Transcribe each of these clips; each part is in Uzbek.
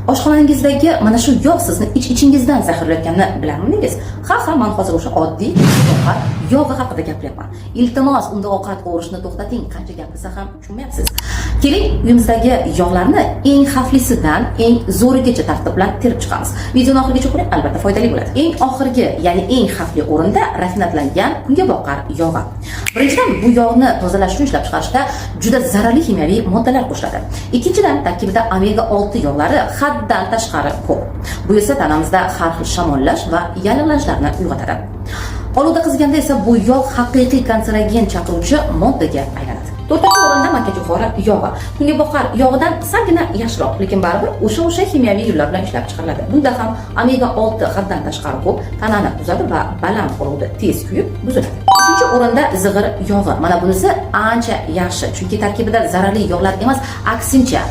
Oshxonangizdagi mana shu yog' sizni ichingizdan zaharlayotganini bilarmidingiz? Ha, men hozir o'sha oddiy ovqat yog'i haqida gapiryapman. Iltimos, unda ovqat qovurishni to'xtating. Qancha gapirsa ham tushunmayapsiz. Keling, uyimizdagi yog'larni eng xavflisidan eng zo'rigacha tartib bilan terib chiqamiz. Videoni oxirigacha ko'ring, albatta foydali bo'ladi. Eng oxirgi, ya'ni eng xavfli o'rinda rafinatlangan kungaboqar yog'i. Birinchidan, bu yog'ni tozalash uchun ishlab chiqarishda juda zararli kimyoviy moddalar qo'shiladi. Ikkinchidan, tarkibida omega 6 yog'lari haddan tashqari ko'p. Bu esa tanamizda har xil shamollash va yallig'lanishlarni uyg'otadi. Oluda qizganda esa bu yog' haqiqiy kanserogen chaqiruvchi moddaga aylanadi. To'rtinchi o'rinda makkajo'xori yog'i. Kungaboqar yog'idan salgina yaxshiroq, lekin baribir o'sha kimyoviy yo'llar bilan ishlab chiqariladi. Bunda ham omega 6 haddan tashqari ko'p, tanani buzadi va baland olovda tez kuyib buziladi. Uchinchi o'rinda zig'ir yog'i. Mana bunisi ancha yaxshi, chunki tarkibida zararli yog'lar emas, aksincha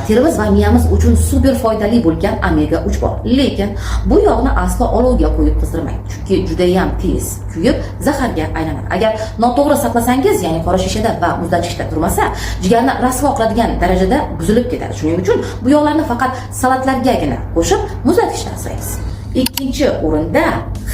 terimiz va miyamiz uchun super foydali bo'lgan omega 3 bor. Lekin bu yog'ni aslo olovga qo'yib qizdirmang, chunki juda ham tez kuyib zaharga aylanadi. Agar noto'g'ri saqlasangiz, ya'ni qora shishada va muzlatgichda turmasa, jigarni rasvo qiladigan darajada buzilib ketadi. Shuning uchun bu yog'larni faqat salatlargagina qo'shib muzlatgichda asraymiz. Ikkinchi o'rinda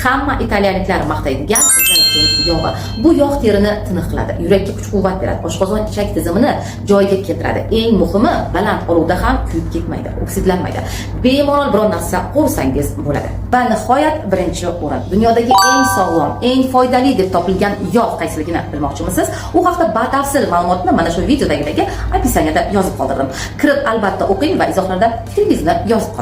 hamma italyanliklar maqtaydigan zaytun yog'i. Bu yog' terini tiniq qiladi, yurakka kuch-quvvat beradi, oshqozon ichak tizimini joyiga keltiradi. Eng muhimi, baland olovda ham kuyib ketmaydi, oksidlanmaydi. Bemalol biror narsa qo'rsangiz bo'ladi. Va nihoyat birinchi o'rin. Dunyodagi eng sog'lom, eng foydali deb topilgan yog' qaysiligini bilmoqchimisiz? U haqida batafsil ma'lumotni mana shu videodagi opisiyaniyada yozib qoldirdim. Kirib albatta o'qing va izohlarda fikringizni yozib qoling.